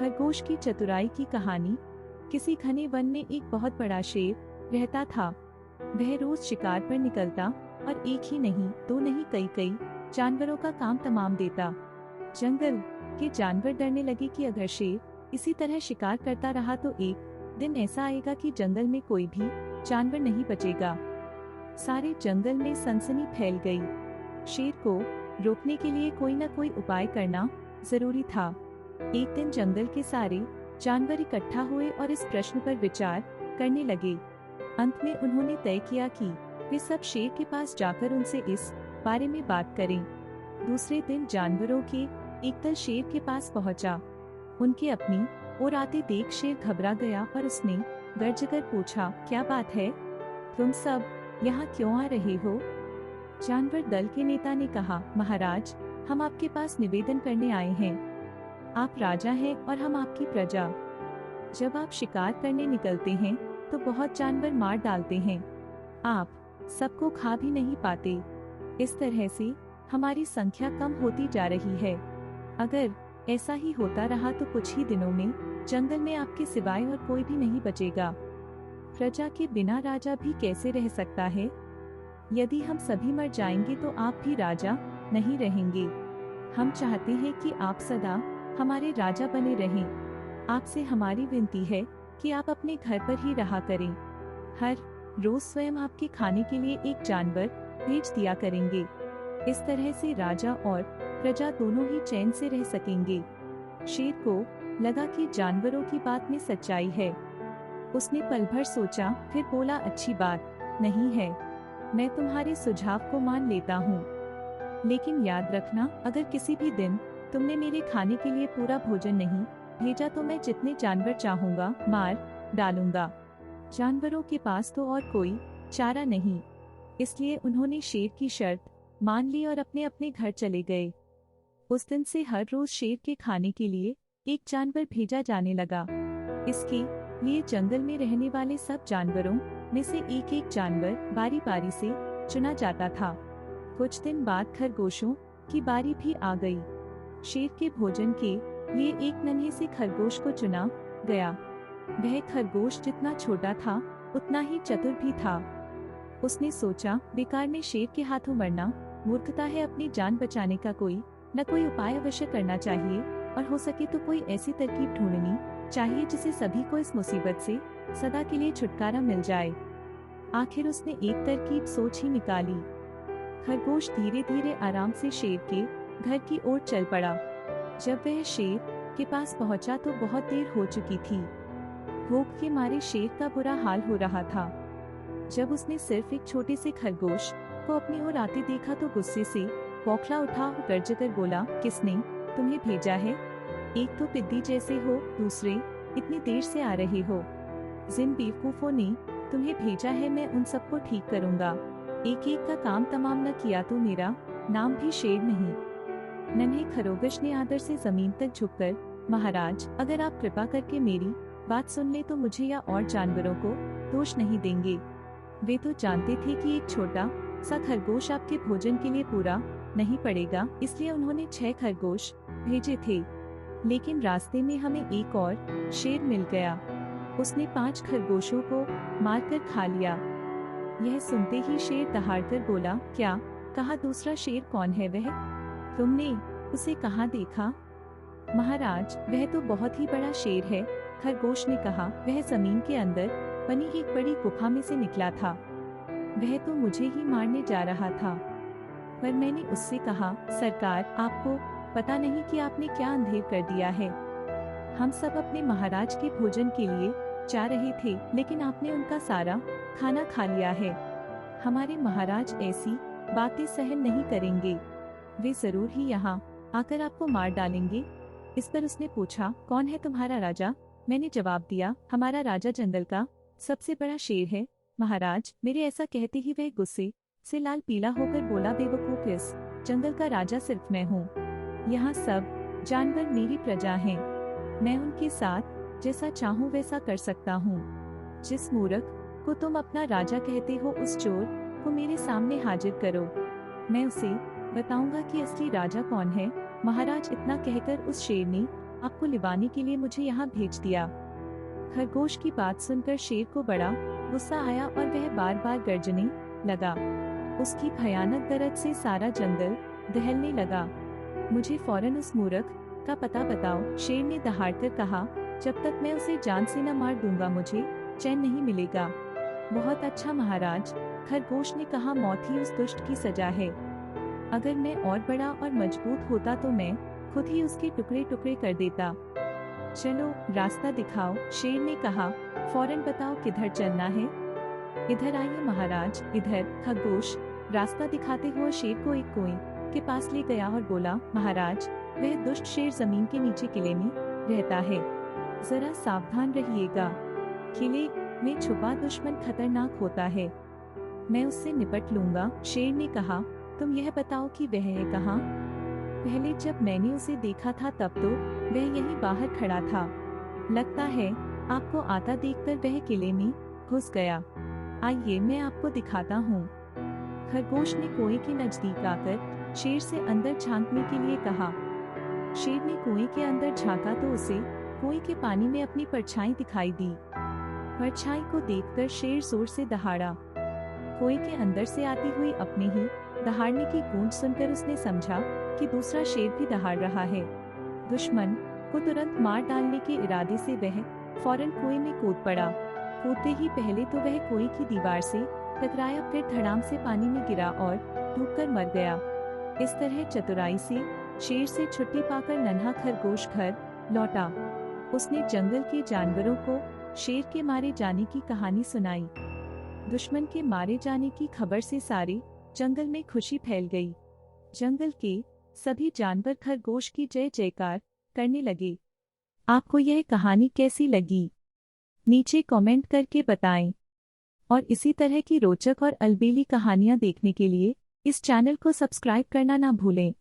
खरगोश की चतुराई की कहानी। किसी घने वन में एक बहुत बड़ा शेर रहता था। वह रोज शिकार पर निकलता और एक ही नहीं, दो नहीं, कई कई जानवरों का काम तमाम देता। जंगल के जानवर डरने लगे कि अगर शेर इसी तरह शिकार करता रहा तो एक दिन ऐसा आएगा कि जंगल में कोई भी जानवर नहीं बचेगा। सारे जंगल में सनसनी फैल गई। शेर को रोकने के लिए कोई न कोई उपाय करना जरूरी था। एक दिन जंगल के सारे जानवर इकट्ठा हुए और इस प्रश्न पर विचार करने लगे। अंत में उन्होंने तय किया कि वे सब शेर के पास जाकर उनसे इस बारे में बात करें। दूसरे दिन जानवरों के एक दल शेर के पास पहुंचा। उनके अपनी ओर आते देख शेर घबरा गया और उसने गर्जकर पूछा, क्या बात है? तुम सब यहाँ क्यों आ रहे हो? जानवर दल के नेता ने कहा, महाराज, हम आपके पास निवेदन करने आए हैं। आप राजा हैं और हम आपकी प्रजा। जब आप शिकार करने निकलते हैं तो बहुत जानवर मार डालते हैं। आप सबको खा भी नहीं पाते। इस तरह से हमारी संख्या कम होती जा रही है। अगर ऐसा ही होता रहा तो कुछ ही दिनों में जंगल में आपके सिवाय और कोई भी नहीं बचेगा। प्रजा के बिना राजा भी कैसे रह सकता है? यदि हम सभी मर जाएंगे तो आप भी राजा नहीं रहेंगे। हम चाहते हैं कि आप सदा हमारे राजा बने रहें। आपसे हमारी विनती है कि आप अपने घर पर ही रहा करें। हर रोज स्वयं आपके खाने के लिए एक जानवर भेज दिया करेंगे। इस तरह से राजा और प्रजा दोनों ही चैन से रह सकेंगे। शेर को लगा कि जानवरों की बात में सच्चाई है। उसने पल भर सोचा, फिर बोला, अच्छी बात नहीं है, मैं तुम्हारे सुझाव को मान लेता हूँ। लेकिन याद रखना, अगर किसी भी दिन तुमने मेरे खाने के लिए पूरा भोजन नहीं भेजा तो मैं जितने जानवर चाहूंगा मार डालूंगा। जानवरों के पास तो और कोई चारा नहीं, इसलिए उन्होंने शेर की शर्त मान ली और अपने अपने घर चले गए। उस दिन से हर रोज शेर के खाने के लिए एक जानवर भेजा जाने लगा। इसके लिए जंगल में रहने वाले सब जानवरों में से एक एक जानवर बारी बारी से चुना जाता था। कुछ दिन बाद खरगोशों की बारी भी आ गई। शेर के भोजन के लिए एक नन्हे से खरगोश को चुना गया। वह खरगोश जितना छोटा था उतना ही चतुर भी था। उसने सोचा, बेकार में शेर के हाथों मरना मूर्खता है। अपनी जान बचाने का कोई न कोई उपाय अवश्य करना चाहिए और हो सके तो कोई ऐसी तरकीब ढूंढनी चाहिए जिससे सभी को इस मुसीबत से सदा के लिए छुटकारा मिल जाए। आखिर उसने एक तरकीब सोच ही निकाली। खरगोश धीरे धीरे आराम से शेर के घर की ओर चल पड़ा। जब वह शेर के पास पहुंचा तो बहुत देर हो चुकी थी। भूख के मारे शेर का बुरा हाल हो रहा था। जब उसने सिर्फ एक छोटे से खरगोश को अपनी ओर आते देखा तो गुस्से से बौखला उठा और गर्ज कर बोला, किसने तुम्हें भेजा है? एक तो पिद्दी जैसे हो, दूसरे इतनी देर से आ रहे हो। जिन बेवकूफों ने तुम्हें भेजा है मैं उन सबको ठीक करूंगा। एक एक का काम तमाम न किया तो मेरा नाम भी शेर नहीं। नन्हे खरगोश ने आदर से जमीन तक झुककर, महाराज, अगर आप कृपा करके मेरी बात सुन ले तो मुझे या और जानवरों को दोष नहीं देंगे। वे तो जानते थे कि एक छोटा सा खरगोश आपके भोजन के लिए पूरा नहीं पड़ेगा, इसलिए उन्होंने 6 खरगोश भेजे थे। लेकिन रास्ते में हमें एक और शेर मिल गया। उसने 5 खरगोशों को मारकर खा लिया। यह सुनते ही शेर दहाड़कर बोला, क्या कहा? दूसरा शेर कौन है वह? तुमने उसे कहाँ देखा? महाराज, वह तो बहुत ही बड़ा शेर है, खरगोश ने कहा। वह जमीन के अंदर बनी एक बड़ी गुफा में से निकला था। वह तो मुझे ही मारने जा रहा था। पर मैंने उससे कहा, सरकार, आपको पता नहीं कि आपने क्या अंधेर कर दिया है। हम सब अपने महाराज के भोजन के लिए जा रहे थे, लेकिन आपने उनका सारा खाना खा लिया है। हमारे महाराज ऐसी बातें सहन नहीं करेंगे। वे जरूर ही यहाँ आकर आपको मार डालेंगे। इस पर उसने पूछा, कौन है तुम्हारा राजा? मैंने जवाब दिया, हमारा राजा जंगल का सबसे बड़ा शेर है महाराज। मेरे ऐसा कहते ही वह गुस्से से लाल पीला होकर बोला, बेवकूफ, इस जंगल का राजा सिर्फ मैं हूँ। यहाँ सब जानवर मेरी प्रजा हैं। मैं उनके साथ जैसा चाहूँ वैसा कर सकता हूँ। जिस मूर्ख को तुम अपना राजा कहते हो उस चोर को मेरे सामने हाजिर करो। मैं उसे बताऊंगा कि असली राजा कौन है। महाराज, इतना कहकर उस शेर ने आपको लिवाने के लिए मुझे यहाँ भेज दिया। खरगोश की बात सुनकर शेर को बड़ा गुस्सा आया और वह बार बार गर्जने लगा। उसकी भयानक दर्द से सारा जंगल दहलने लगा। मुझे फौरन उस मूर्ख का पता बताओ, शेर ने दहाड़कर कहा। जब तक मैं उसे जान से न मार दूंगा मुझे चैन नहीं मिलेगा। बहुत अच्छा महाराज, खरगोश ने कहा, मौत ही उस दुष्ट की सजा है। अगर मैं और बड़ा और मजबूत होता तो मैं खुद ही उसके टुकड़े टुकड़े कर देता। चलो रास्ता दिखाओ, शेर ने कहा। फौरन बताओ किधर चलना है। इधर आइए महाराज, इधर। खरगोश रास्ता दिखाते हुए शेर को एक कुएं के पास ले गया और बोला, महाराज, वह दुष्ट शेर जमीन के नीचे किले में रहता है, जरा सावधान रहिएगा। किले में छुपा दुश्मन खतरनाक होता है, मैं उससे निपट लूंगा। शेर ने कहा, तुम यह बताओ कि वह है कहाँ? पहले जब मैंने उसे देखा था तब तो वह यहीं बाहर खड़ा था। लगता है आपको आता देखकर वह किले में घुस गया। आइए मैं आपको दिखाता हूँ। खरगोश ने कुएं के नजदीक आकर शेर से अंदर झांकने के लिए कहा। शेर ने कुएं के अंदर झांका तो उसे कुएं के पानी में अपनी परछाई दिखाई दी। परछाई को देखकर शेर जोर से दहाड़ा। कुएं के अंदर से आती हुई अपने ही दहाड़ने की गूंज सुनकर उसने समझा कि दूसरा शेर भी दहाड़ रहा है। दुश्मन को तुरंत मार डालने के इरादे से वह फौरन कुएं में कूद पड़ा। कूदते ही पहले तो वह कुएं की दीवार से टकराया, फिर धड़ाम से पानी में गिरा और डूबकर मर गया। इस तरह चतुराई से शेर से छुट्टी पाकर नन्हा खरगोश घर लौटा। उसने जंगल के जानवरों को शेर के मारे जाने की कहानी सुनाई। दुश्मन के मारे जाने की खबर से सारे जंगल में खुशी फैल गई। जंगल के सभी जानवर खरगोश की जय जयकार करने लगे। आपको यह कहानी कैसी लगी? नीचे कमेंट करके बताएं। और इसी तरह की रोचक और अलबेली कहानियां देखने के लिए इस चैनल को सब्सक्राइब करना ना भूलें।